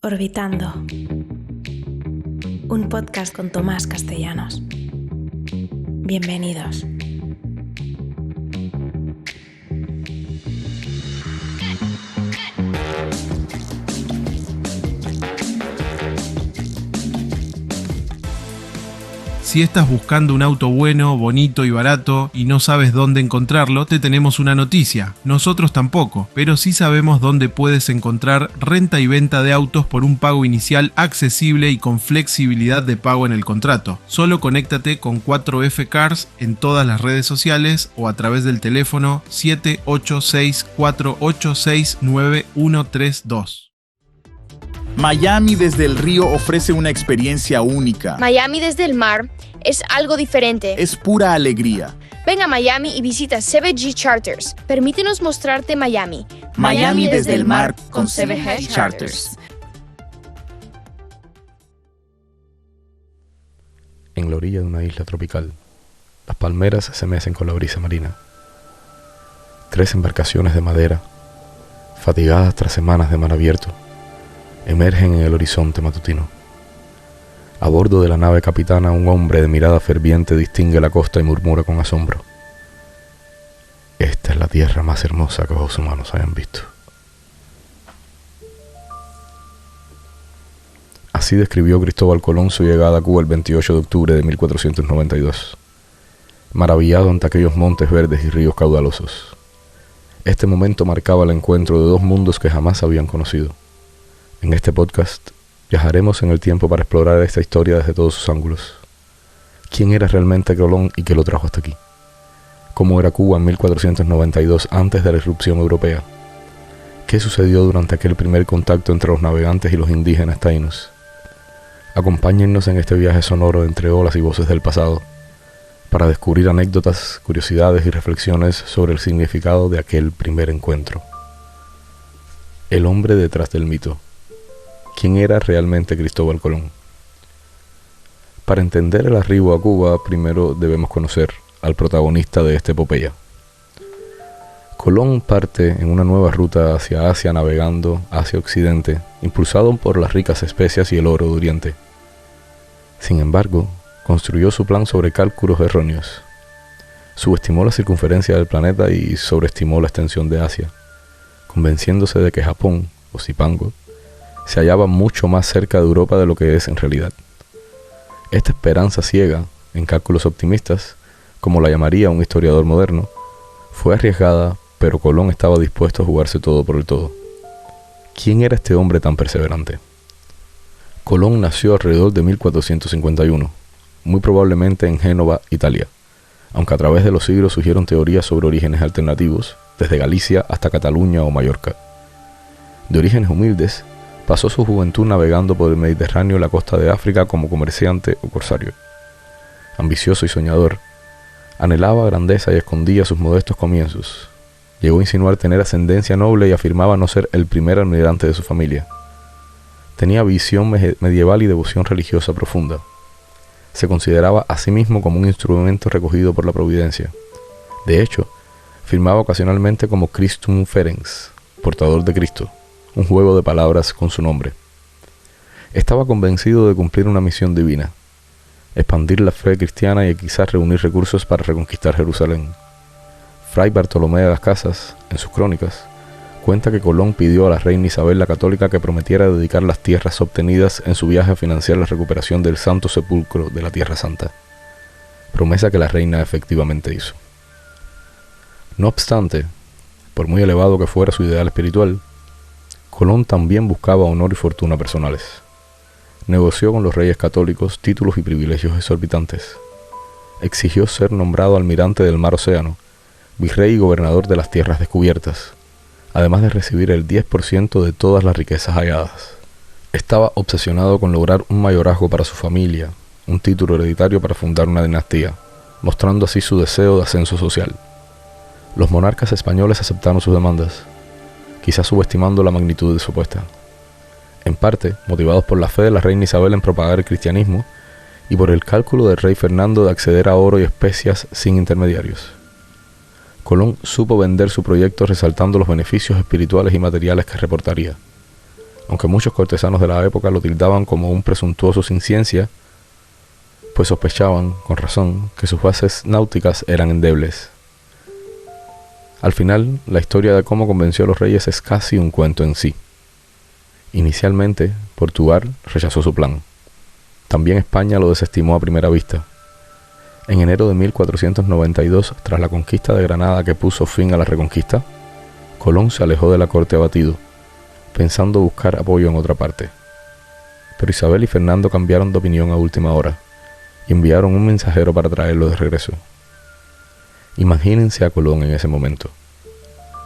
Orbitando, un podcast con Tomás Castellanos. Bienvenidos. Si estás buscando un auto bueno, bonito y barato y no sabes dónde encontrarlo, te tenemos una noticia. Nosotros tampoco, pero sí sabemos dónde puedes encontrar renta y venta de autos por un pago inicial accesible y con flexibilidad de pago en el contrato. Solo conéctate con 4F Cars en todas las redes sociales o a través del teléfono 786-486-9132. Miami desde el río ofrece una experiencia única. Miami desde el mar es algo diferente. Es pura alegría. Ven a Miami y visita CVG Charters. Permítenos mostrarte Miami. Miami desde el mar con CVG Charters. En la orilla de una isla tropical, las palmeras se mecen con la brisa marina. 3 embarcaciones de madera, fatigadas tras semanas de mar abierto, emergen en el horizonte matutino. A bordo de la nave capitana, un hombre de mirada ferviente distingue la costa y murmura con asombro: esta es la tierra más hermosa que ojos humanos hayan visto. Así describió Cristóbal Colón su llegada a Cuba el 28 de octubre de 1492, maravillado ante aquellos montes verdes y ríos caudalosos. Este momento marcaba el encuentro de 2 mundos que jamás habían conocido. En este podcast viajaremos en el tiempo para explorar esta historia desde todos sus ángulos. ¿Quién era realmente Colón y qué lo trajo hasta aquí? ¿Cómo era Cuba en 1492 antes de la irrupción europea? ¿Qué sucedió durante aquel primer contacto entre los navegantes y los indígenas taínos? Acompáñennos en este viaje sonoro entre olas y voces del pasado para descubrir anécdotas, curiosidades y reflexiones sobre el significado de aquel primer encuentro. El hombre detrás del mito. ¿Quién era realmente Cristóbal Colón? Para entender el arribo a Cuba, primero debemos conocer al protagonista de esta epopeya. Colón parte en una nueva ruta hacia Asia navegando hacia Occidente, impulsado por las ricas especias y el oro de Oriente. Sin embargo, construyó su plan sobre cálculos erróneos. Subestimó la circunferencia del planeta y sobreestimó la extensión de Asia, convenciéndose de que Japón, o Zipango, se hallaba mucho más cerca de Europa de lo que es en realidad. Esta esperanza ciega, en cálculos optimistas, como la llamaría un historiador moderno, fue arriesgada, pero Colón estaba dispuesto a jugarse todo por el todo. ¿Quién era este hombre tan perseverante? Colón nació alrededor de 1451, muy probablemente en Génova, Italia, aunque a través de los siglos surgieron teorías sobre orígenes alternativos, desde Galicia hasta Cataluña o Mallorca. De orígenes humildes, pasó su juventud navegando por el Mediterráneo y la costa de África como comerciante o corsario. Ambicioso y soñador, anhelaba grandeza y escondía sus modestos comienzos. Llegó a insinuar tener ascendencia noble y afirmaba no ser el primer almirante de su familia. Tenía visión medieval y devoción religiosa profunda. Se consideraba a sí mismo como un instrumento recogido por la providencia. De hecho, firmaba ocasionalmente como Christum Ferenc, portador de Cristo, un juego de palabras con su nombre. Estaba convencido de cumplir una misión divina: expandir la fe cristiana y quizás reunir recursos para reconquistar Jerusalén. Fray Bartolomé de las Casas, en sus crónicas, cuenta que Colón pidió a la reina Isabel la Católica que prometiera dedicar las tierras obtenidas en su viaje a financiar la recuperación del Santo Sepulcro de la Tierra Santa, promesa que la reina efectivamente hizo. No obstante, por muy elevado que fuera su ideal espiritual, Colón también buscaba honor y fortuna personales. Negoció con los reyes católicos títulos y privilegios exorbitantes. Exigió ser nombrado almirante del Mar Océano, virrey y gobernador de las tierras descubiertas, además de recibir el 10% de todas las riquezas halladas. Estaba obsesionado con lograr un mayorazgo para su familia, un título hereditario para fundar una dinastía, mostrando así su deseo de ascenso social. Los monarcas españoles aceptaron sus demandas, quizás subestimando la magnitud de su apuesta. En parte, motivados por la fe de la reina Isabel en propagar el cristianismo y por el cálculo del rey Fernando de acceder a oro y especias sin intermediarios. Colón supo vender su proyecto resaltando los beneficios espirituales y materiales que reportaría. aunque muchos cortesanos de la época lo tildaban como un presuntuoso sin ciencia, pues sospechaban, con razón, que sus bases náuticas eran endebles. Al final, la historia de cómo convenció a los reyes es casi un cuento en sí. Inicialmente, Portugal rechazó su plan. También España lo desestimó a primera vista. En enero de 1492, tras la conquista de Granada que puso fin a la Reconquista, Colón se alejó de la corte abatido, pensando buscar apoyo en otra parte. Pero Isabel y Fernando cambiaron de opinión a última hora y enviaron un mensajero para traerlo de regreso. Imagínense a Colón en ese momento,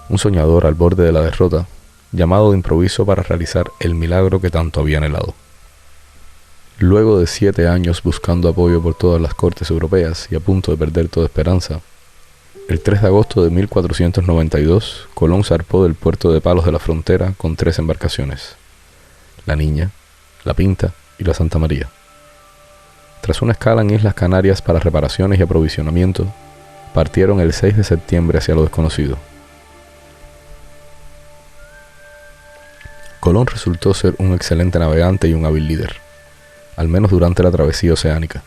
un soñador al borde de la derrota, llamado de improviso para realizar el milagro que tanto había anhelado. Luego de 7 años buscando apoyo por todas las cortes europeas y a punto de perder toda esperanza, el 3 de agosto de 1492, Colón zarpó del puerto de Palos de la Frontera con 3 embarcaciones: la Niña, la Pinta y la Santa María. Tras una escala en Islas Canarias para reparaciones y aprovisionamiento, partieron el 6 de septiembre hacia lo desconocido. Colón resultó ser un excelente navegante y un hábil líder, al menos durante la travesía oceánica.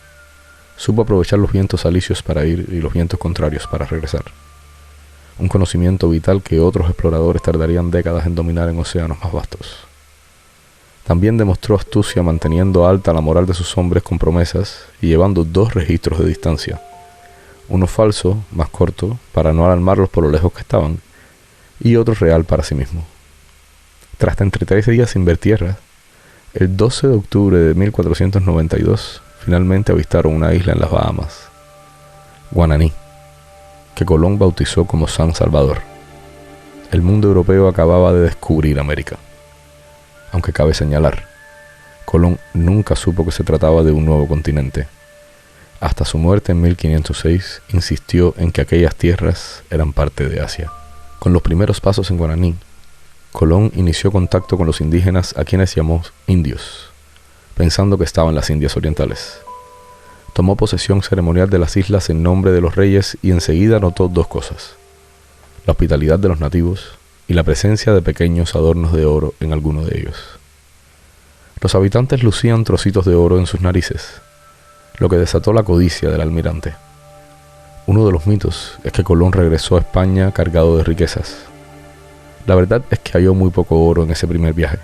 Supo aprovechar los vientos alisios para ir y los vientos contrarios para regresar. Un conocimiento vital que otros exploradores tardarían décadas en dominar en océanos más vastos. También demostró astucia manteniendo alta la moral de sus hombres con promesas y llevando 2 registros de distancia. Uno falso, más corto, para no alarmarlos por lo lejos que estaban, y otro real para sí mismo. Tras 33 días sin ver tierra, el 12 de octubre de 1492, finalmente avistaron una isla en las Bahamas, Guananí, que Colón bautizó como San Salvador. El mundo europeo acababa de descubrir América. Aunque cabe señalar, Colón nunca supo que se trataba de un nuevo continente. Hasta su muerte en 1506, insistió en que aquellas tierras eran parte de Asia. Con los primeros pasos en Guananí, Colón inició contacto con los indígenas a quienes llamó indios, pensando que estaban en las Indias Orientales. Tomó posesión ceremonial de las islas en nombre de los reyes y enseguida notó 2 cosas: la hospitalidad de los nativos y la presencia de pequeños adornos de oro en alguno de ellos. Los habitantes lucían trocitos de oro en sus narices, lo que desató la codicia del almirante. Uno de los mitos es que Colón regresó a España cargado de riquezas. La verdad es que halló muy poco oro en ese primer viaje.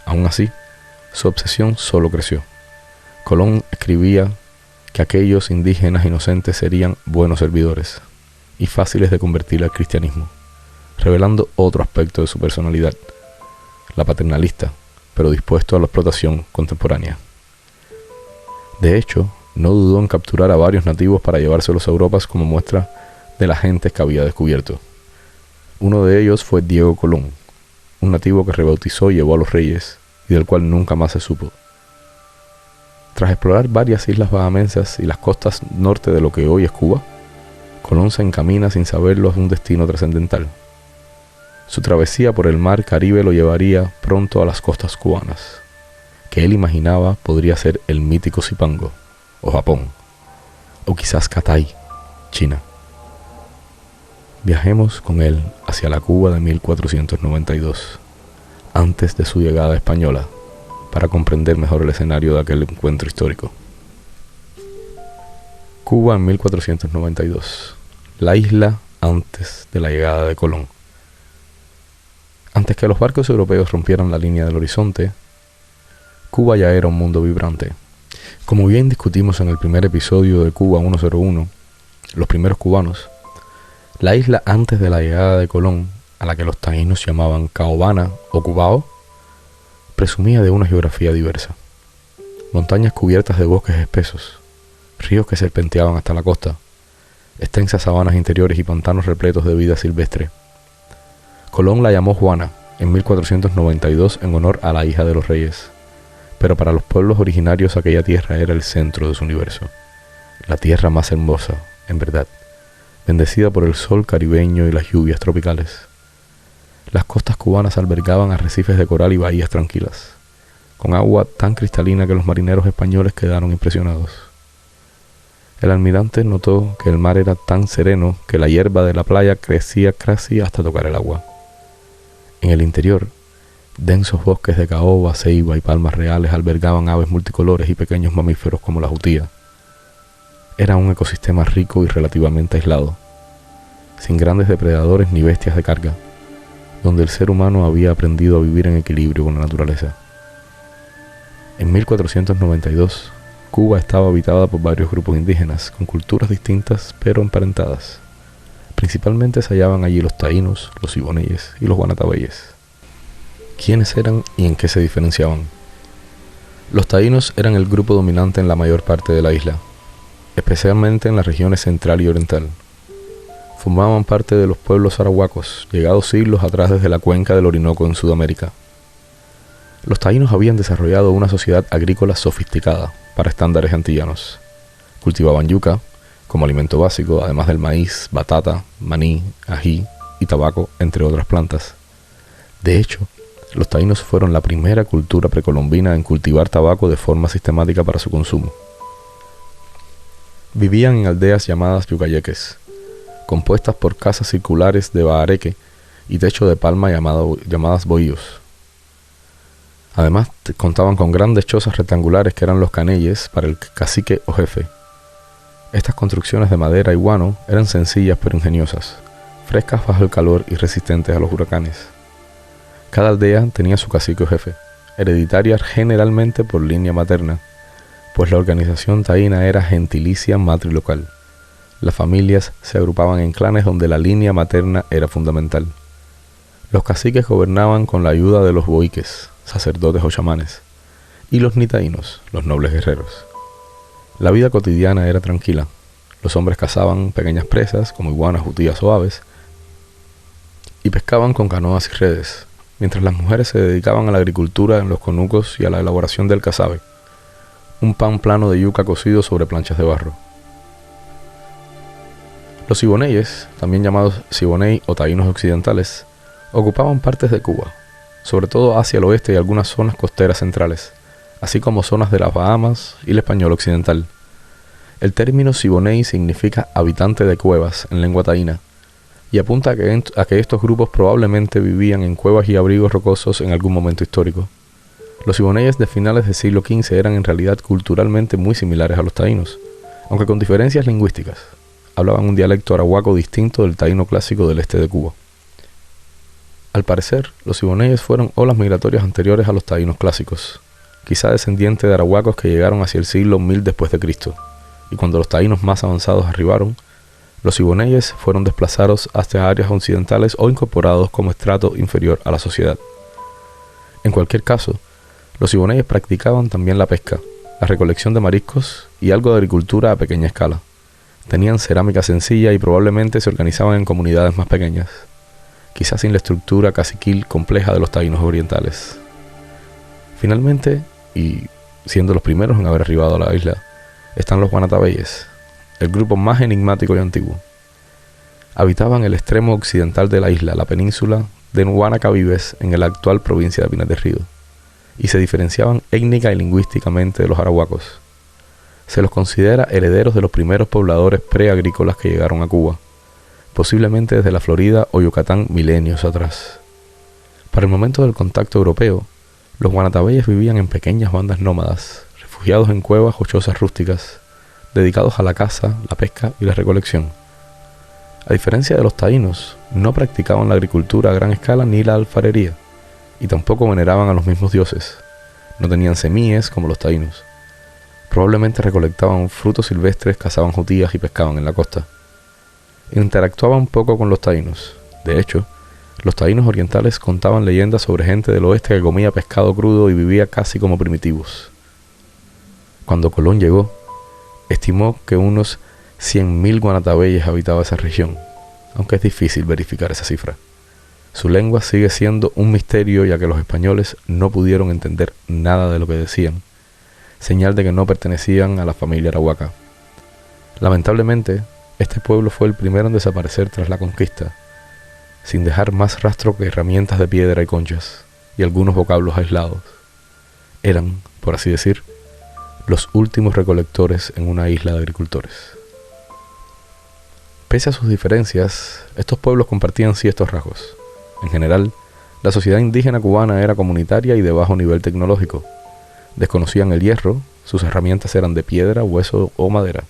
Aún así, su obsesión solo creció. Colón escribía que aquellos indígenas inocentes serían buenos servidores y fáciles de convertir al cristianismo, revelando otro aspecto de su personalidad, la paternalista, pero dispuesto a la explotación contemporánea. De hecho, no dudó en capturar a varios nativos para llevárselos a Europa como muestra de las gentes que había descubierto. Uno de ellos fue Diego Colón, un nativo que rebautizó y llevó a los reyes, y del cual nunca más se supo. Tras explorar varias islas bahamensas y las costas norte de lo que hoy es Cuba, Colón se encamina sin saberlo a un destino trascendental. Su travesía por el mar Caribe lo llevaría pronto a las costas cubanas, que él imaginaba podría ser el mítico Zipango, o Japón, o quizás Catay, China. Viajemos con él hacia la Cuba de 1492, antes de su llegada española, para comprender mejor el escenario de aquel encuentro histórico. Cuba en 1492, la isla antes de la llegada de Colón. Antes que los barcos europeos rompieran la línea del horizonte, Cuba ya era un mundo vibrante. Como bien discutimos en el primer episodio de Cuba 101, los primeros cubanos, la isla antes de la llegada de Colón, a la que los taínos llamaban Caobana o Cubao, presumía de una geografía diversa. Montañas cubiertas de bosques espesos, ríos que serpenteaban hasta la costa, extensas sabanas interiores y pantanos repletos de vida silvestre. Colón la llamó Juana en 1492 en honor a la hija de los reyes, pero para los pueblos originarios aquella tierra era el centro de su universo, la tierra más hermosa, en verdad, bendecida por el sol caribeño y las lluvias tropicales. Las costas cubanas albergaban arrecifes de coral y bahías tranquilas, con agua tan cristalina que los marineros españoles quedaron impresionados. El almirante notó que el mar era tan sereno que la hierba de la playa crecía casi hasta tocar el agua. En el interior, Densos bosques de caoba, ceiba y palmas reales albergaban aves multicolores y pequeños mamíferos como la jutía. Era un ecosistema rico y relativamente aislado, sin grandes depredadores ni bestias de carga, donde el ser humano había aprendido a vivir en equilibrio con la naturaleza. En 1492, Cuba estaba habitada por varios grupos indígenas, con culturas distintas pero emparentadas. Principalmente se hallaban allí los taínos, los siboneyes y los guanatabeyes. ¿Quiénes eran y en qué se diferenciaban? Los taínos eran el grupo dominante en la mayor parte de la isla, especialmente en las regiones central y oriental. Formaban parte de los pueblos arahuacos, llegados siglos atrás desde la cuenca del Orinoco en Sudamérica. Los taínos habían desarrollado una sociedad agrícola sofisticada para estándares antillanos. Cultivaban yuca como alimento básico, además del maíz, batata, maní, ají y tabaco, entre otras plantas. De hecho, los taínos fueron la primera cultura precolombina en cultivar tabaco de forma sistemática para su consumo. Vivían en aldeas llamadas yucayeques, compuestas por casas circulares de bahareque y techo de palma llamadas bohíos. Además, contaban con grandes chozas rectangulares que eran los caneyes para el cacique o jefe. Estas construcciones de madera y guano eran sencillas pero ingeniosas, frescas bajo el calor y resistentes a los huracanes. Cada aldea tenía su cacique o jefe, hereditaria generalmente por línea materna, pues la organización taína era gentilicia matrilocal. Las familias se agrupaban en clanes donde la línea materna era fundamental. Los caciques gobernaban con la ayuda de los boiques, sacerdotes o chamanes, y los nitaínos, los nobles guerreros. La vida cotidiana era tranquila. Los hombres cazaban pequeñas presas como iguanas, jutías o aves, y pescaban con canoas y redes, mientras las mujeres se dedicaban a la agricultura en los conucos y a la elaboración del casabe, un pan plano de yuca cocido sobre planchas de barro. Los siboneyes, también llamados siboney o taínos occidentales, ocupaban partes de Cuba, sobre todo hacia el oeste y algunas zonas costeras centrales, así como zonas de las Bahamas y el español occidental. El término siboney significa habitante de cuevas en lengua taína, y apunta a que estos grupos probablemente vivían en cuevas y abrigos rocosos en algún momento histórico. Los siboneyes de finales del siglo XV eran en realidad culturalmente muy similares a los taínos, aunque con diferencias lingüísticas. Hablaban un dialecto arahuaco distinto del taíno clásico del este de Cuba. Al parecer, los siboneyes fueron olas migratorias anteriores a los taínos clásicos, quizá descendientes de arahuacos que llegaron hacia el siglo 1000 después de Cristo, y cuando los taínos más avanzados arribaron, los siboneyes fueron desplazados hacia áreas occidentales o incorporados como estrato inferior a la sociedad. En cualquier caso, los siboneyes practicaban también la pesca, la recolección de mariscos y algo de agricultura a pequeña escala. Tenían cerámica sencilla y probablemente se organizaban en comunidades más pequeñas, quizás sin la estructura caciquil compleja de los taínos orientales. Finalmente, y siendo los primeros en haber arribado a la isla, están los guanatabeyes, el grupo más enigmático y antiguo. Habitaban el extremo occidental de la isla, la península de Guanacabibes, en la actual provincia de Pinar del Río, y se diferenciaban étnica y lingüísticamente de los arahuacos. Se los considera herederos de los primeros pobladores preagrícolas que llegaron a Cuba, posiblemente desde la Florida o Yucatán milenios atrás. Para el momento del contacto europeo, los guanatabeyes vivían en pequeñas bandas nómadas, refugiados en cuevas o chozas rústicas, dedicados a la caza, la pesca y la recolección. A diferencia de los taínos, no practicaban la agricultura a gran escala ni la alfarería, y tampoco veneraban a los mismos dioses. No tenían semíes como los taínos. Probablemente recolectaban frutos silvestres, cazaban jutías y pescaban en la costa. Interactuaban poco con los taínos. De hecho, los taínos orientales contaban leyendas sobre gente del oeste que comía pescado crudo y vivía casi como primitivos. Cuando Colón llegó, estimó que unos 100.000 guanatabeyes habitaban esa región, aunque es difícil verificar esa cifra. Su lengua sigue siendo un misterio, ya que los españoles no pudieron entender nada de lo que decían, señal de que no pertenecían a la familia arahuaca. Lamentablemente, este pueblo fue el primero en desaparecer tras la conquista, sin dejar más rastro que herramientas de piedra y conchas, y algunos vocablos aislados. Eran, por así decir, los últimos recolectores en una isla de agricultores. Pese a sus diferencias, estos pueblos compartían ciertos rasgos. En general, La sociedad indígena cubana era comunitaria y de bajo nivel tecnológico. Desconocían el hierro, sus herramientas eran de piedra, hueso o madera,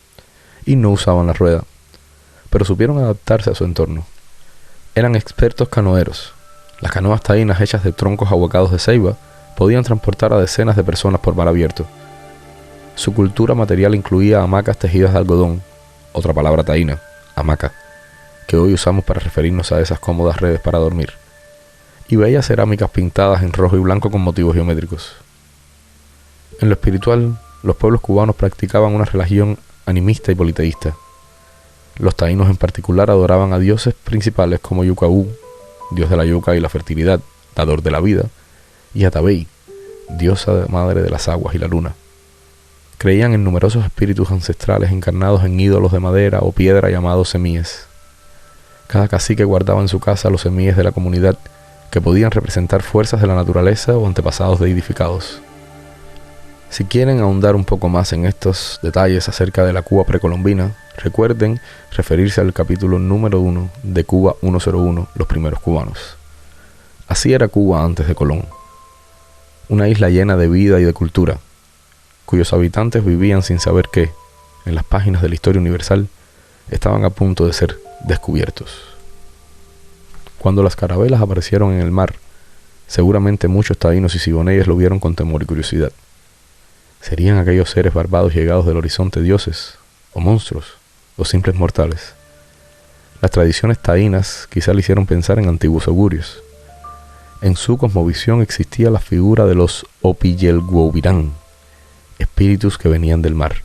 y no usaban la rueda, pero supieron adaptarse a su entorno. Eran expertos canoeros. Las canoas taínas hechas de troncos ahuecados de ceiba podían transportar a decenas de personas por mar abierto. Su cultura material incluía hamacas tejidas de algodón, otra palabra taína, hamaca, que hoy usamos para referirnos a esas cómodas redes para dormir, y bellas cerámicas pintadas en rojo y blanco con motivos geométricos. En lo espiritual, los pueblos cubanos practicaban una religión animista y politeísta. Los taínos en particular adoraban a dioses principales como Yucaú, dios de la yuca y la fertilidad, dador de la vida, y a Tabey, diosa madre de las aguas y la luna. Creían en numerosos espíritus ancestrales encarnados en ídolos de madera o piedra llamados semíes. Cada cacique guardaba en su casa los semíes de la comunidad que podían representar fuerzas de la naturaleza o antepasados deidificados. Si quieren ahondar un poco más en estos detalles acerca de la Cuba precolombina, recuerden referirse al capítulo número 1 de Cuba 101, los primeros cubanos. Así era Cuba antes de Colón. Una isla llena de vida y de cultura, cuyos habitantes vivían sin saber que, en las páginas de la historia universal, estaban a punto de ser descubiertos. Cuando las carabelas aparecieron en el mar, seguramente muchos taínos y siboneyes lo vieron con temor y curiosidad. ¿Serían aquellos seres barbados llegados del horizonte dioses, o monstruos, o simples mortales? Las tradiciones taínas quizá le hicieron pensar en antiguos augurios. En su cosmovisión existía la figura de los Opiyelguovirán, espíritus que venían del mar.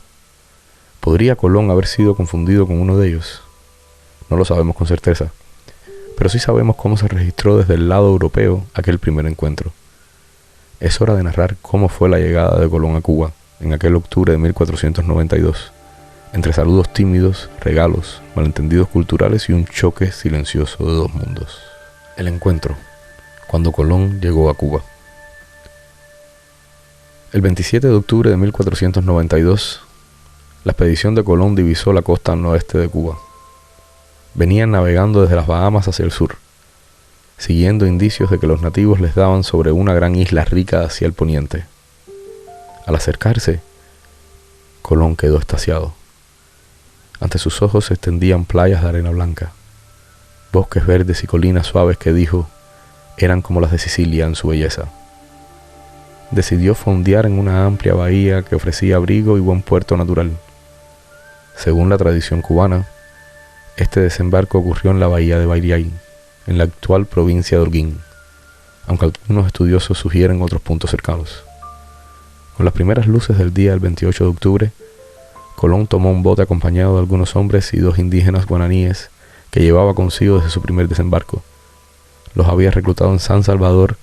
¿Podría Colón haber sido confundido con uno de ellos? No lo sabemos con certeza, pero sí sabemos cómo se registró desde el lado europeo aquel primer encuentro. Es hora de narrar cómo fue la llegada de Colón a Cuba en aquel octubre de 1492, entre saludos tímidos, regalos, malentendidos culturales y un choque silencioso de dos mundos. El encuentro, cuando Colón llegó a Cuba. El 27 de octubre de 1492, la expedición de Colón divisó la costa noroeste de Cuba. Venían navegando desde las Bahamas hacia el sur, siguiendo indicios de que los nativos les daban sobre una gran isla rica hacia el poniente. Al acercarse, Colón quedó extasiado. Ante sus ojos se extendían playas de arena blanca, bosques verdes y colinas suaves que dijo eran como las de Sicilia en su belleza. Decidió fondear en una amplia bahía que ofrecía abrigo y buen puerto natural. Según la tradición cubana, este desembarco ocurrió en la bahía de Bairiay, en la actual provincia de Holguín, aunque algunos estudiosos sugieren otros puntos cercanos. Con las primeras luces del día del 28 de octubre, Colón tomó un bote acompañado de algunos hombres y dos indígenas guaraníes que llevaba consigo desde su primer desembarco. Los había reclutado en San Salvador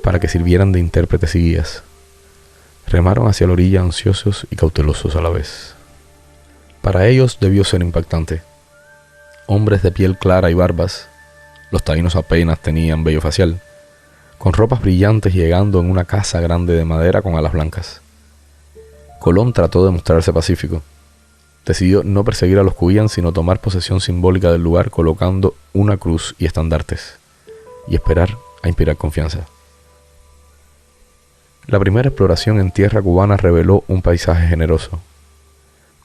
para que sirvieran de intérpretes y guías. Remaron hacia la orilla ansiosos y cautelosos a la vez. Para ellos debió ser impactante. Hombres de piel clara y barbas, los taínos apenas tenían vello facial, con ropas brillantes llegando en una casa grande de madera con alas blancas. Colón trató de mostrarse pacífico. Decidió no perseguir a los cuían, sino tomar posesión simbólica del lugar colocando una cruz y estandartes, y esperar a inspirar confianza. La primera exploración en tierra cubana reveló un paisaje generoso.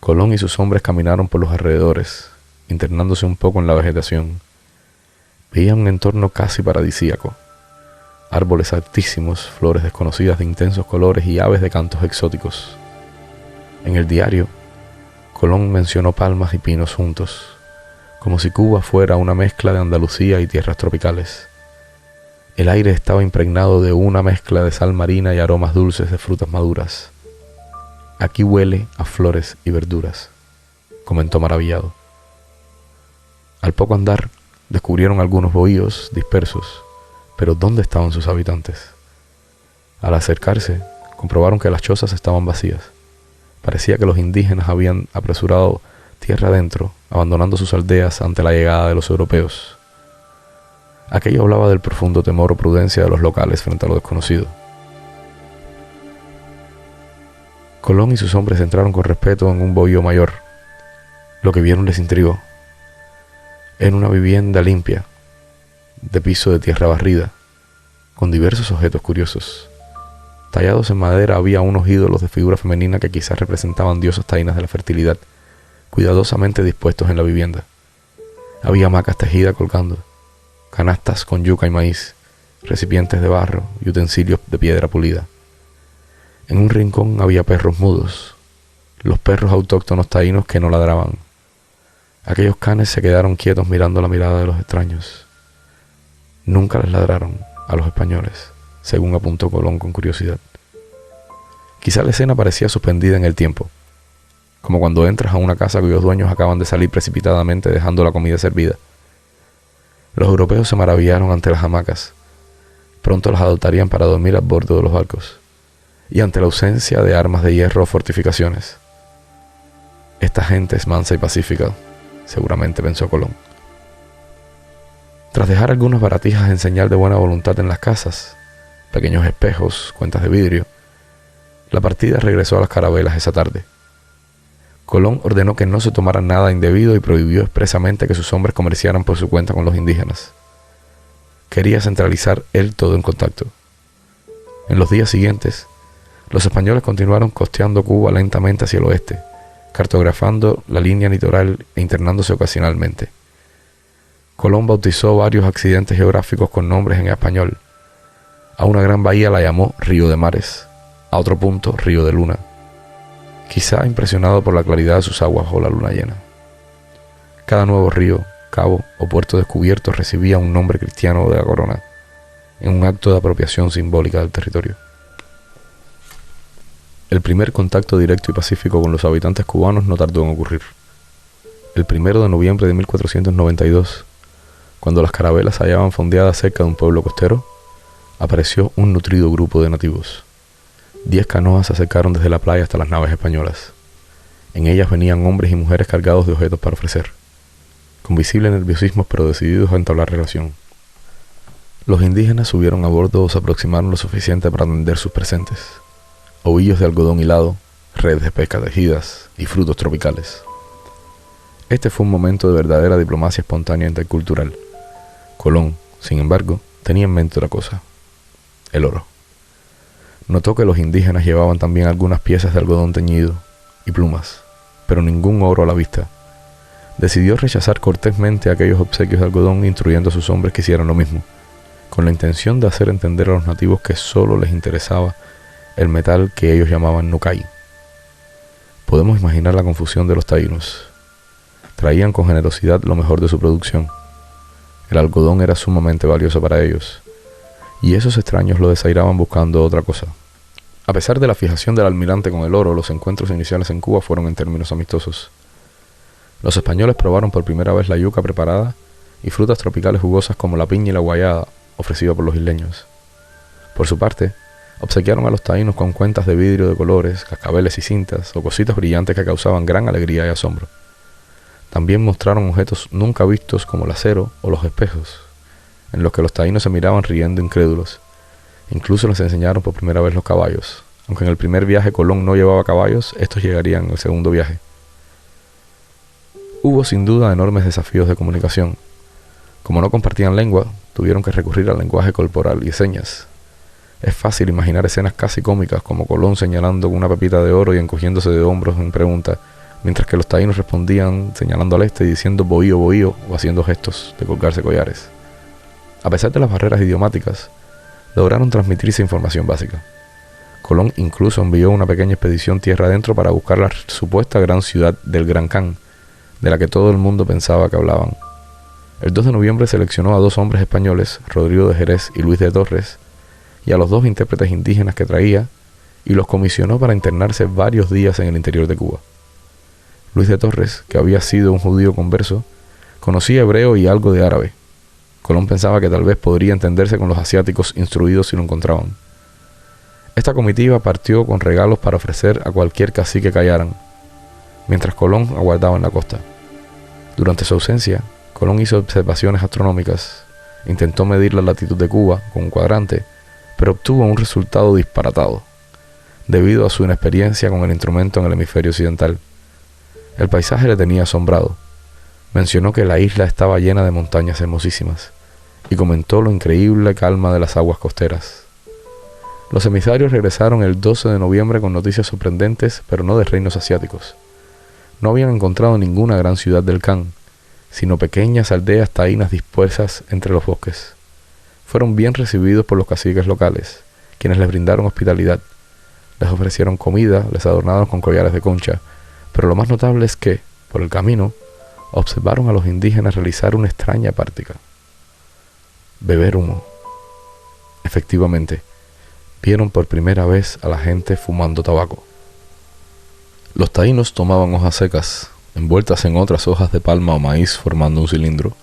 Colón y sus hombres caminaron por los alrededores, internándose un poco en la vegetación. Veían un entorno casi paradisíaco. Árboles altísimos, flores desconocidas de intensos colores y aves de cantos exóticos. En el diario, Colón mencionó palmas y pinos juntos, como si Cuba fuera una mezcla de Andalucía y tierras tropicales. El aire estaba impregnado de una mezcla de sal marina y aromas dulces de frutas maduras. Aquí huele a flores y verduras, comentó maravillado. Al poco andar, descubrieron algunos bohíos dispersos, pero ¿dónde estaban sus habitantes? Al acercarse, comprobaron que las chozas estaban vacías. Parecía que los indígenas habían apresurado tierra adentro, abandonando sus aldeas ante la llegada de los europeos. Aquello hablaba del profundo temor o prudencia de los locales frente a lo desconocido. Colón y sus hombres entraron con respeto en un bohío mayor. Lo que vieron les intrigó. En una vivienda limpia, de piso de tierra barrida, con diversos objetos curiosos. Tallados en madera había unos ídolos de figura femenina que quizás representaban diosas taínas de la fertilidad, cuidadosamente dispuestos en la vivienda. Había hamacas tejidas colgando, canastas con yuca y maíz, recipientes de barro y utensilios de piedra pulida. En un rincón había perros mudos, los perros autóctonos taínos que no ladraban. Aquellos canes se quedaron quietos mirando la mirada de los extraños. Nunca les ladraron a los españoles, según apuntó Colón con curiosidad. Quizá la escena parecía suspendida en el tiempo, como cuando entras a una casa cuyos dueños acaban de salir precipitadamente dejando la comida servida. Los europeos se maravillaron ante las hamacas. Pronto las adoptarían para dormir a bordo de los barcos, y ante la ausencia de armas de hierro o fortificaciones. Esta gente es mansa y pacífica, seguramente pensó Colón. Tras dejar algunas baratijas en señal de buena voluntad en las casas, pequeños espejos, cuentas de vidrio, la partida regresó a las carabelas esa tarde. Colón ordenó que no se tomara nada indebido y prohibió expresamente que sus hombres comerciaran por su cuenta con los indígenas. Quería centralizar él todo en contacto. En los días siguientes, los españoles continuaron costeando Cuba lentamente hacia el oeste, cartografando la línea litoral e internándose ocasionalmente. Colón bautizó varios accidentes geográficos con nombres en español. A una gran bahía la llamó Río de Mares, a otro punto Río de Luna, quizá impresionado por la claridad de sus aguas o la luna llena. Cada nuevo río, cabo o puerto descubierto recibía un nombre cristiano de la corona, en un acto de apropiación simbólica del territorio. El primer contacto directo y pacífico con los habitantes cubanos no tardó en ocurrir. El 1 de noviembre de 1492, cuando las carabelas se hallaban fondeadas cerca de un pueblo costero, apareció un nutrido grupo de nativos. 10 canoas se acercaron desde la playa hasta las naves españolas. En ellas venían hombres y mujeres cargados de objetos para ofrecer, con visible nerviosismo pero decididos a entablar relación. Los indígenas subieron a bordo o se aproximaron lo suficiente para atender sus presentes: ovillos de algodón hilado, redes de pesca tejidas y frutos tropicales. Este fue un momento de verdadera diplomacia espontánea intercultural. Colón, sin embargo, tenía en mente otra cosa: el oro. Notó que los indígenas llevaban también algunas piezas de algodón teñido y plumas, pero ningún oro a la vista. Decidió rechazar cortésmente aquellos obsequios de algodón, instruyendo a sus hombres que hicieran lo mismo, con la intención de hacer entender a los nativos que solo les interesaba el metal que ellos llamaban nucay. Podemos imaginar la confusión de los taínos. Traían con generosidad lo mejor de su producción. El algodón era sumamente valioso para ellos, y esos extraños lo desairaban buscando otra cosa. A pesar de la fijación del almirante con el oro, los encuentros iniciales en Cuba fueron en términos amistosos. Los españoles probaron por primera vez la yuca preparada y frutas tropicales jugosas como la piña y la guayaba, ofrecida por los isleños. Por su parte, obsequiaron a los taínos con cuentas de vidrio de colores, cascabeles y cintas, o cositas brillantes que causaban gran alegría y asombro. También mostraron objetos nunca vistos como el acero o los espejos, en los que los taínos se miraban riendo incrédulos. Incluso les enseñaron por primera vez los caballos. Aunque en el primer viaje Colón no llevaba caballos, estos llegarían en el segundo viaje. Hubo sin duda enormes desafíos de comunicación. Como no compartían lengua, tuvieron que recurrir al lenguaje corporal y señas. Es fácil imaginar escenas casi cómicas, como Colón señalando con una pepita de oro y encogiéndose de hombros en pregunta, mientras que los taínos respondían señalando al este y diciendo bohío, bohío, o haciendo gestos de colgarse collares. A pesar de las barreras idiomáticas, lograron transmitirse información básica. Colón incluso envió una pequeña expedición tierra adentro para buscar la supuesta gran ciudad del Gran Can, de la que todo el mundo pensaba que hablaban. El 2 de noviembre seleccionó a 2 hombres españoles, Rodrigo de Jerez y Luis de Torres, y a los 2 intérpretes indígenas que traía, y los comisionó para internarse varios días en el interior de Cuba. Luis de Torres, que había sido un judío converso, conocía hebreo y algo de árabe. Colón pensaba que tal vez podría entenderse con los asiáticos instruidos si lo encontraban. Esta comitiva partió con regalos para ofrecer a cualquier cacique que hallaran, mientras Colón aguardaba en la costa. Durante su ausencia, Colón hizo observaciones astronómicas, intentó medir la latitud de Cuba con un cuadrante, pero obtuvo un resultado disparatado, debido a su inexperiencia con el instrumento en el hemisferio occidental. El paisaje le tenía asombrado. Mencionó que la isla estaba llena de montañas hermosísimas, y comentó lo increíble calma de las aguas costeras. Los emisarios regresaron el 12 de noviembre con noticias sorprendentes, pero no de reinos asiáticos. No habían encontrado ninguna gran ciudad del Kan, sino pequeñas aldeas taínas dispersas entre los bosques. Fueron bien recibidos por los caciques locales, quienes les brindaron hospitalidad. Les ofrecieron comida, les adornaron con collares de concha, pero lo más notable es que, por el camino, observaron a los indígenas realizar una extraña práctica: beber humo. Efectivamente, vieron por primera vez a la gente fumando tabaco. Los taínos tomaban hojas secas, envueltas en otras hojas de palma o maíz formando un cilindro,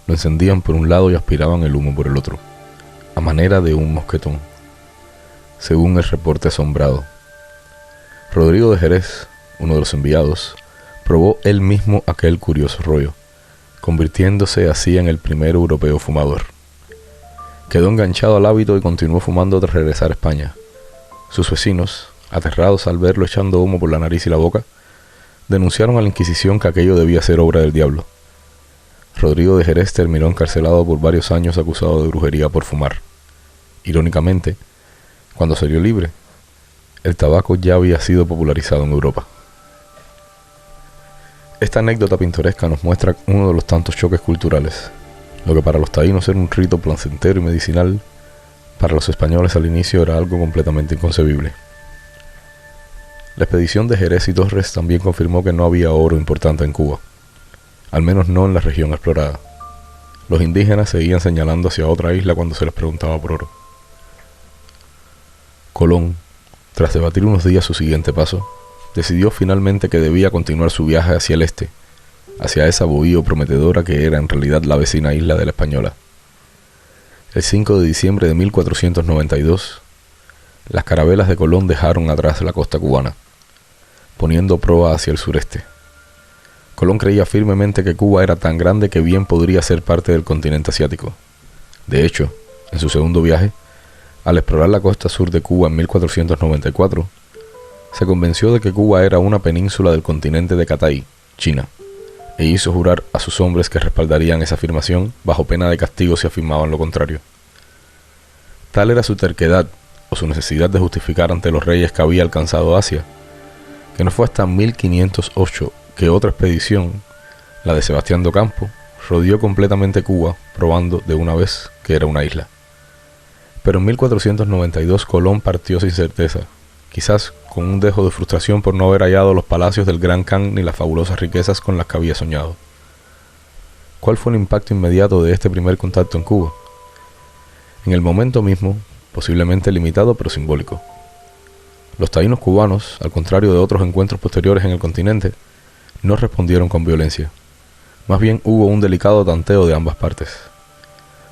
lo encendían por un lado y aspiraban el humo por el otro, a manera de un mosquetón, según el reporte asombrado. Rodrigo de Jerez, uno de los enviados, probó él mismo aquel curioso rollo, convirtiéndose así en el primer europeo fumador. Quedó enganchado al hábito y continuó fumando tras regresar a España. Sus vecinos, aterrados al verlo echando humo por la nariz y la boca, denunciaron a la Inquisición que aquello debía ser obra del diablo. Rodrigo de Jerez terminó encarcelado por varios años acusado de brujería por fumar. Irónicamente, cuando salió libre, el tabaco ya había sido popularizado en Europa. Esta anécdota pintoresca nos muestra uno de los tantos choques culturales. Lo que para los taínos era un rito placentero y medicinal, para los españoles al inicio era algo completamente inconcebible. La expedición de Jerez y Torres también confirmó que no había oro importante en Cuba, al menos no en la región explorada. Los indígenas seguían señalando hacia otra isla cuando se les preguntaba por oro. Colón, tras debatir unos días su siguiente paso, decidió finalmente que debía continuar su viaje hacia el este, hacia esa bohío prometedora que era en realidad la vecina isla de La Española. El 5 de diciembre de 1492, las carabelas de Colón dejaron atrás la costa cubana, poniendo proa hacia el sureste. Colón creía firmemente que Cuba era tan grande que bien podría ser parte del continente asiático. De hecho, en su segundo viaje, al explorar la costa sur de Cuba en 1494, se convenció de que Cuba era una península del continente de Catay, China, e hizo jurar a sus hombres que respaldarían esa afirmación bajo pena de castigo si afirmaban lo contrario. Tal era su terquedad o su necesidad de justificar ante los reyes que había alcanzado Asia, que no fue hasta 1508 que otra expedición, la de Sebastián de Ocampo, rodeó completamente Cuba, probando de una vez que era una isla. Pero en 1492 Colón partió sin certeza, quizás con un dejo de frustración por no haber hallado los palacios del Gran Khan ni las fabulosas riquezas con las que había soñado. ¿Cuál fue el impacto inmediato de este primer contacto en Cuba? En el momento mismo, posiblemente limitado pero simbólico. Los taínos cubanos, al contrario de otros encuentros posteriores en el continente, no respondieron con violencia. Más bien hubo un delicado tanteo de ambas partes.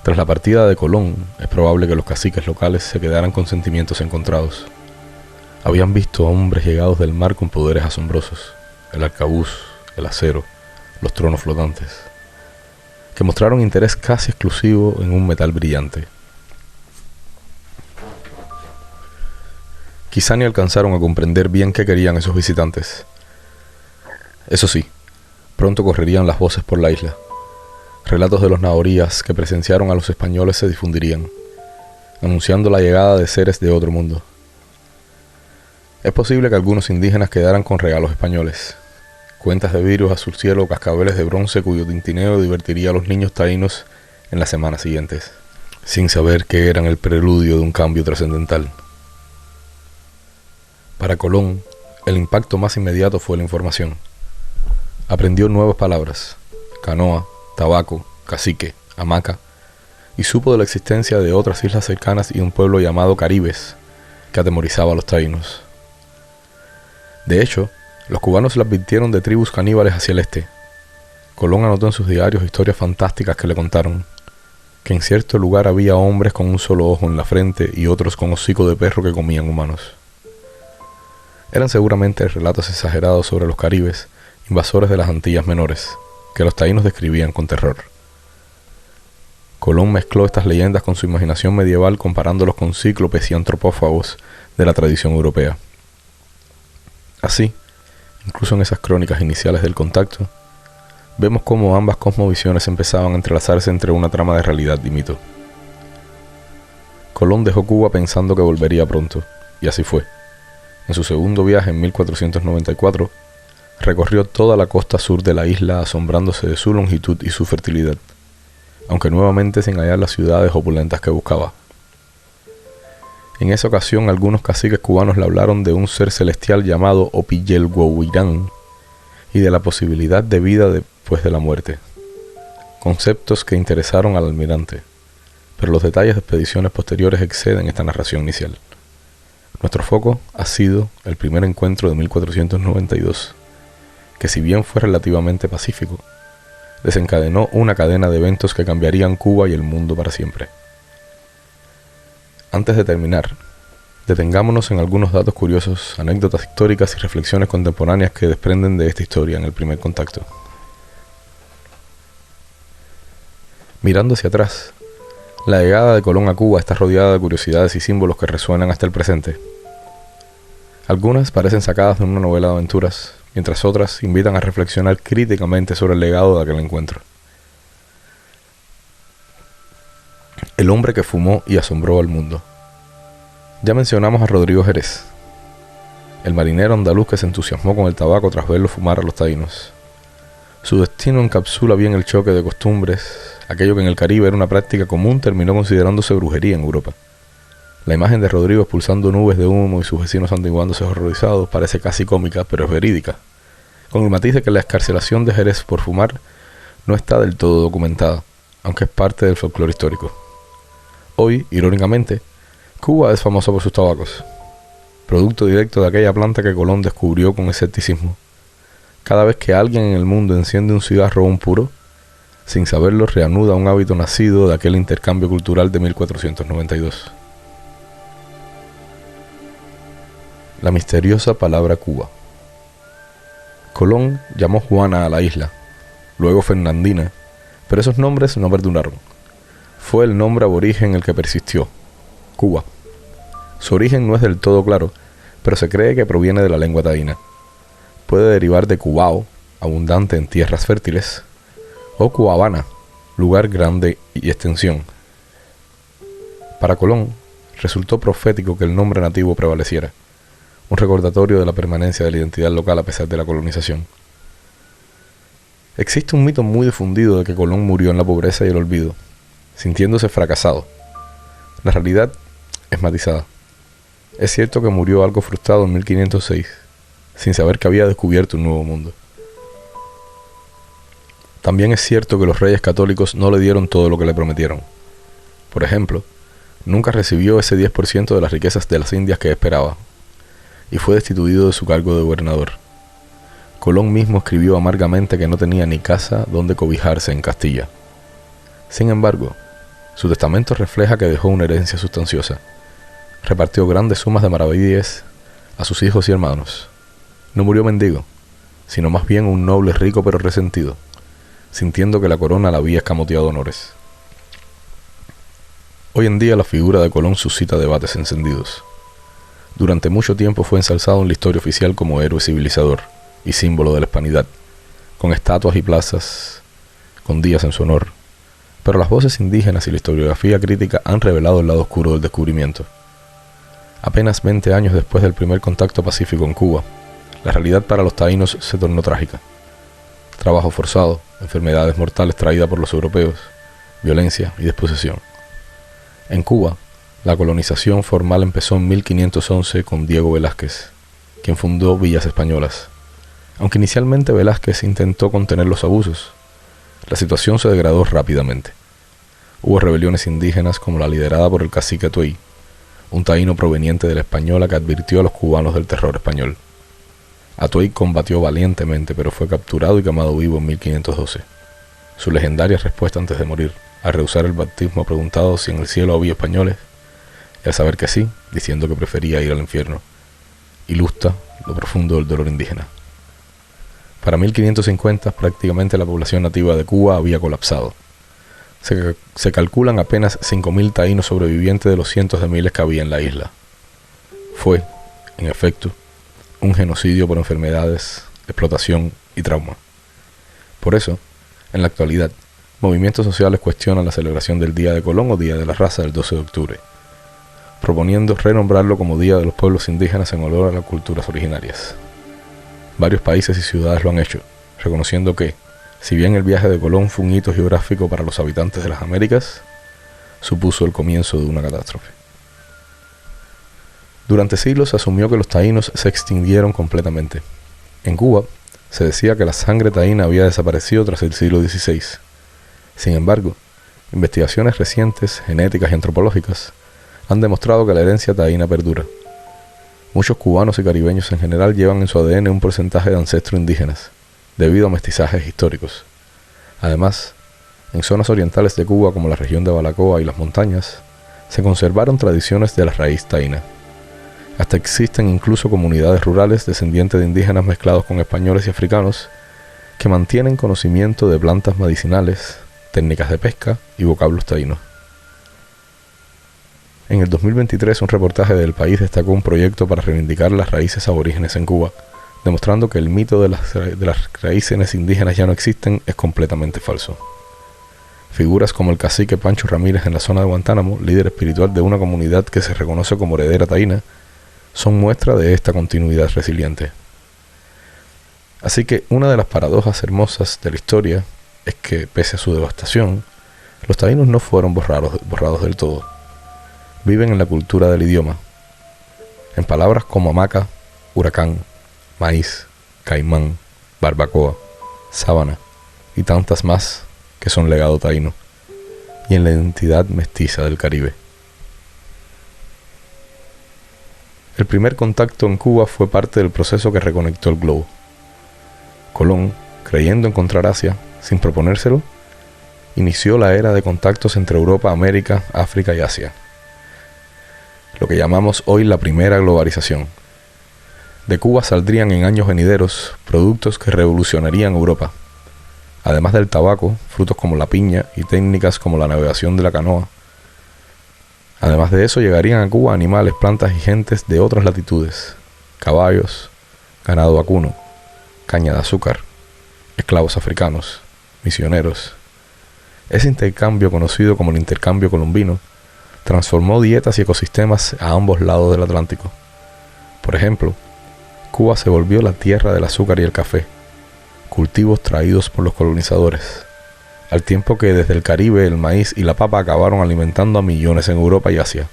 Tras la partida de Colón, es probable que los caciques locales se quedaran con sentimientos encontrados. Habían visto a hombres llegados del mar con poderes asombrosos, el arcabuz, el acero, los tronos flotantes, que mostraron interés casi exclusivo en un metal brillante. Quizá ni alcanzaron a comprender bien qué querían esos visitantes. Eso sí, pronto correrían las voces por la isla. Relatos de los nahorías que presenciaron a los españoles se difundirían, anunciando la llegada de seres de otro mundo. Es posible que algunos indígenas quedaran con regalos españoles, cuentas de virus azul cielo o cascabeles de bronce cuyo tintineo divertiría a los niños taínos en las semanas siguientes, sin saber que eran el preludio de un cambio trascendental. Para Colón, el impacto más inmediato fue la información. Aprendió nuevas palabras: canoa, tabaco, cacique, hamaca, y supo de la existencia de otras islas cercanas y un pueblo llamado Caribes, que atemorizaba a los taínos. De hecho, los cubanos le advirtieron de tribus caníbales hacia el este. Colón anotó en sus diarios historias fantásticas que le contaron, que en cierto lugar había hombres con un solo ojo en la frente y otros con hocico de perro que comían humanos. Eran seguramente relatos exagerados sobre los caribes, invasores de las Antillas Menores, que los taínos describían con terror. Colón mezcló estas leyendas con su imaginación medieval comparándolos con cíclopes y antropófagos de la tradición europea. Así, incluso en esas crónicas iniciales del contacto, vemos cómo ambas cosmovisiones empezaban a entrelazarse entre una trama de realidad y mito. Colón dejó Cuba pensando que volvería pronto, y así fue. En su segundo viaje en 1494, recorrió toda la costa sur de la isla asombrándose de su longitud y su fertilidad, aunque nuevamente sin hallar las ciudades opulentas que buscaba. En esa ocasión algunos caciques cubanos le hablaron de un ser celestial llamado Opiyelhuahuirán y de la posibilidad de vida después de la muerte, conceptos que interesaron al almirante, pero los detalles de expediciones posteriores exceden esta narración inicial. Nuestro foco ha sido el primer encuentro de 1492, que si bien fue relativamente pacífico, desencadenó una cadena de eventos que cambiarían Cuba y el mundo para siempre. Antes de terminar, detengámonos en algunos datos curiosos, anécdotas históricas y reflexiones contemporáneas que desprenden de esta historia en el primer contacto. Mirando hacia atrás, la llegada de Colón a Cuba está rodeada de curiosidades y símbolos que resuenan hasta el presente. Algunas parecen sacadas de una novela de aventuras, mientras otras invitan a reflexionar críticamente sobre el legado de aquel encuentro. El hombre que fumó y asombró al mundo. Ya mencionamos a Rodrigo Jerez, el marinero andaluz que se entusiasmó con el tabaco tras verlo fumar a los taínos. Su destino encapsula bien el choque de costumbres. Aquello que en el Caribe era una práctica común terminó considerándose brujería en Europa. La imagen de Rodrigo expulsando nubes de humo y sus vecinos santiguándose horrorizados parece casi cómica, pero es verídica, con el matiz de que la excarcelación de Jerez por fumar no está del todo documentada, aunque es parte del folclore histórico. Hoy, irónicamente, Cuba es famosa por sus tabacos, producto directo de aquella planta que Colón descubrió con escepticismo. Cada vez que alguien en el mundo enciende un cigarro o un puro, sin saberlo reanuda un hábito nacido de aquel intercambio cultural de 1492. La misteriosa palabra Cuba. Colón llamó Juana a la isla, luego Fernandina, pero esos nombres no perduraron. Fue el nombre aborigen el que persistió, Cuba. Su origen no es del todo claro, pero se cree que proviene de la lengua taína. Puede derivar de Cubao, abundante en tierras fértiles, o Cuavana, lugar grande y extensión. Para Colón, resultó profético que el nombre nativo prevaleciera, un recordatorio de la permanencia de la identidad local a pesar de la colonización. Existe un mito muy difundido de que Colón murió en la pobreza y el olvido, sintiéndose fracasado. La realidad es matizada. Es cierto que murió algo frustrado en 1506, sin saber que había descubierto un nuevo mundo. También es cierto que los reyes católicos no le dieron todo lo que le prometieron. Por ejemplo, nunca recibió ese 10% de las riquezas de las Indias que esperaba, y fue destituido de su cargo de gobernador. Colón mismo escribió amargamente que no tenía ni casa donde cobijarse en Castilla. Sin embargo, su testamento refleja que dejó una herencia sustanciosa. Repartió grandes sumas de maravedíes a sus hijos y hermanos. No murió mendigo, sino más bien un noble rico pero resentido, sintiendo que la corona le había escamoteado honores. Hoy en día la figura de Colón suscita debates encendidos. Durante mucho tiempo fue ensalzado en la historia oficial como héroe civilizador y símbolo de la hispanidad, con estatuas y plazas, con días en su honor. Pero las voces indígenas y la historiografía crítica han revelado el lado oscuro del descubrimiento. Apenas 20 años después del primer contacto pacífico en Cuba, la realidad para los taínos se tornó trágica. Trabajo forzado, enfermedades mortales traídas por los europeos, violencia y desposesión. En Cuba, la colonización formal empezó en 1511 con Diego Velázquez, quien fundó Villas Españolas. Aunque inicialmente Velázquez intentó contener los abusos, la situación se degradó rápidamente. Hubo rebeliones indígenas como la liderada por el cacique Atuey, un taíno proveniente de la Española que advirtió a los cubanos del terror español. Atuey combatió valientemente, pero fue capturado y quemado vivo en 1512. Su legendaria respuesta antes de morir, al rehusar el bautismo preguntado si en el cielo había españoles, y al saber que sí, diciendo que prefería ir al infierno, ilustra lo profundo del dolor indígena. Para 1550, prácticamente la población nativa de Cuba había colapsado. Se calculan apenas 5.000 taínos sobrevivientes de los cientos de miles que había en la isla. Fue, en efecto, un genocidio por enfermedades, explotación y trauma. Por eso, En la actualidad, movimientos sociales cuestionan la celebración del Día de Colón o Día de la Raza del 12 de octubre, proponiendo renombrarlo como Día de los Pueblos Indígenas en honor a las culturas originarias. Varios países y ciudades lo han hecho, reconociendo que, si bien el viaje de Colón fue un hito geográfico para los habitantes de las Américas, supuso el comienzo de una catástrofe. Durante siglos se asumió que los taínos se extinguieron completamente. En Cuba, se decía que la sangre taína había desaparecido tras el siglo XVI. Sin embargo, investigaciones recientes, genéticas y antropológicas, han demostrado que la herencia taína perdura. Muchos cubanos y caribeños en general llevan en su ADN un porcentaje de ancestros indígenas, debido a mestizajes históricos. Además, en zonas orientales de Cuba como la región de Balacoa y las montañas, se conservaron tradiciones de la raíz taína. Hasta existen incluso comunidades rurales descendientes de indígenas mezclados con españoles y africanos que mantienen conocimiento de plantas medicinales, técnicas de pesca y vocablos taínos. En el 2023, un reportaje del País destacó un proyecto para reivindicar las raíces aborígenes en Cuba, demostrando que el mito de las raíces indígenas ya no existen es completamente falso. Figuras como el cacique Pancho Ramírez en la zona de Guantánamo, líder espiritual de una comunidad que se reconoce como heredera taína, son muestra de esta continuidad resiliente. Así que una de las paradojas hermosas de la historia es que, pese a su devastación, los taínos no fueron borrados del todo. Viven en la cultura del idioma, en palabras como hamaca, huracán, maíz, caimán, barbacoa, sábana y tantas más que son legado taíno, y en la identidad mestiza del Caribe. El primer contacto en Cuba fue parte del proceso que reconectó el globo. Colón, creyendo encontrar Asia, sin proponérselo, inició la era de contactos entre Europa, América, África y Asia, lo que llamamos hoy la primera globalización. De Cuba saldrían en años venideros productos que revolucionarían Europa. Además del tabaco, frutos como la piña y técnicas como la navegación de la canoa. Además de eso, llegarían a Cuba animales, plantas y gentes de otras latitudes: caballos, ganado vacuno, caña de azúcar, esclavos africanos, misioneros. Ese intercambio, conocido como el intercambio colombino, transformó dietas y ecosistemas a ambos lados del Atlántico. Por ejemplo, Cuba se volvió la tierra del azúcar y el café, cultivos traídos por los colonizadores, al tiempo que desde el Caribe el maíz y la papa acabaron alimentando a millones en Europa y Asia.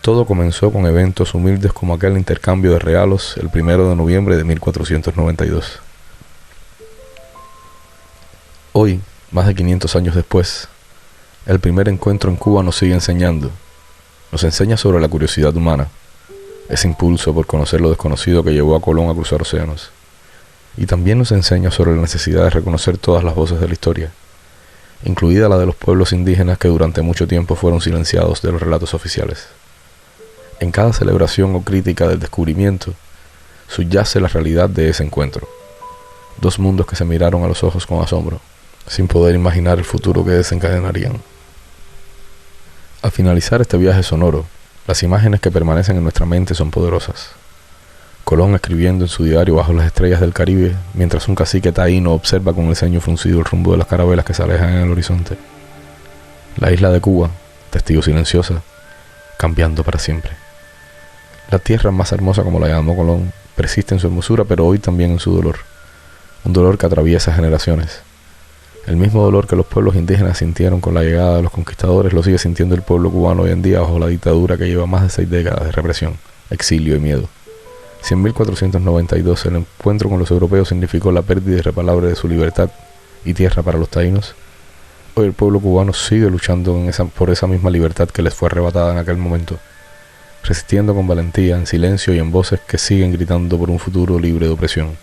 Todo comenzó con eventos humildes como aquel intercambio de regalos el 1 de noviembre de 1492. Hoy, más de 500 años después, el primer encuentro en Cuba nos sigue enseñando. Nos enseña sobre la curiosidad humana, ese impulso por conocer lo desconocido que llevó a Colón a cruzar océanos. Y también nos enseña sobre la necesidad de reconocer todas las voces de la historia, incluida la de los pueblos indígenas que durante mucho tiempo fueron silenciados de los relatos oficiales. En cada celebración o crítica del descubrimiento, subyace la realidad de ese encuentro. Dos mundos que se miraron a los ojos con asombro, sin poder imaginar el futuro que desencadenarían. Al finalizar este viaje sonoro, las imágenes que permanecen en nuestra mente son poderosas. Colón escribiendo en su diario bajo las estrellas del Caribe, mientras un cacique taíno observa con el ceño fruncido el rumbo de las carabelas que se alejan en el horizonte. La isla de Cuba, testigo silenciosa, cambiando para siempre. La tierra más hermosa, como la llamó Colón, persiste en su hermosura, pero hoy también en su dolor. Un dolor que atraviesa generaciones. El mismo dolor que los pueblos indígenas sintieron con la llegada de los conquistadores lo sigue sintiendo el pueblo cubano hoy en día bajo la dictadura que lleva más de 6 décadas de represión, exilio y miedo. Si en 1492 el encuentro con los europeos significó la pérdida irreparable de su libertad y tierra para los taínos, hoy el pueblo cubano sigue luchando por esa misma libertad que les fue arrebatada en aquel momento, resistiendo con valentía, en silencio y en voces que siguen gritando por un futuro libre de opresión.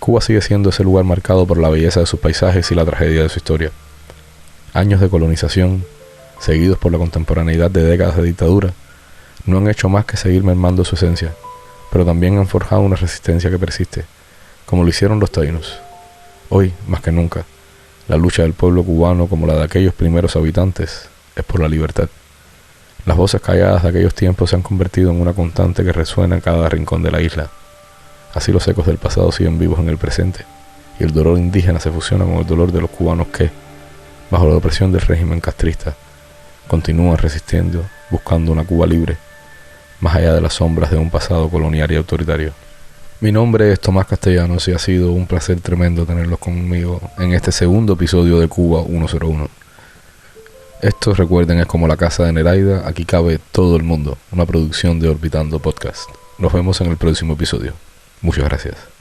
Cuba sigue siendo ese lugar marcado por la belleza de sus paisajes y la tragedia de su historia. Años de colonización, seguidos por la contemporaneidad de décadas de dictadura, no han hecho más que seguir mermando su esencia, pero también han forjado una resistencia que persiste, como lo hicieron los taínos. Hoy, más que nunca, la lucha del pueblo cubano, como la de aquellos primeros habitantes, es por la libertad. Las voces calladas de aquellos tiempos se han convertido en una constante que resuena en cada rincón de la isla. Así los ecos del pasado siguen vivos en el presente, y el dolor indígena se fusiona con el dolor de los cubanos que, bajo la opresión del régimen castrista, continúan resistiendo, buscando una Cuba libre, más allá de las sombras de un pasado colonial y autoritario. Mi nombre es Tomás Castellanos y ha sido un placer tremendo tenerlos conmigo en este segundo episodio de Cuba 101. Esto, recuerden, es como la casa de Nereida, aquí cabe todo el mundo, una producción de Orbitando Podcast. Nos vemos en el próximo episodio. Muchas gracias.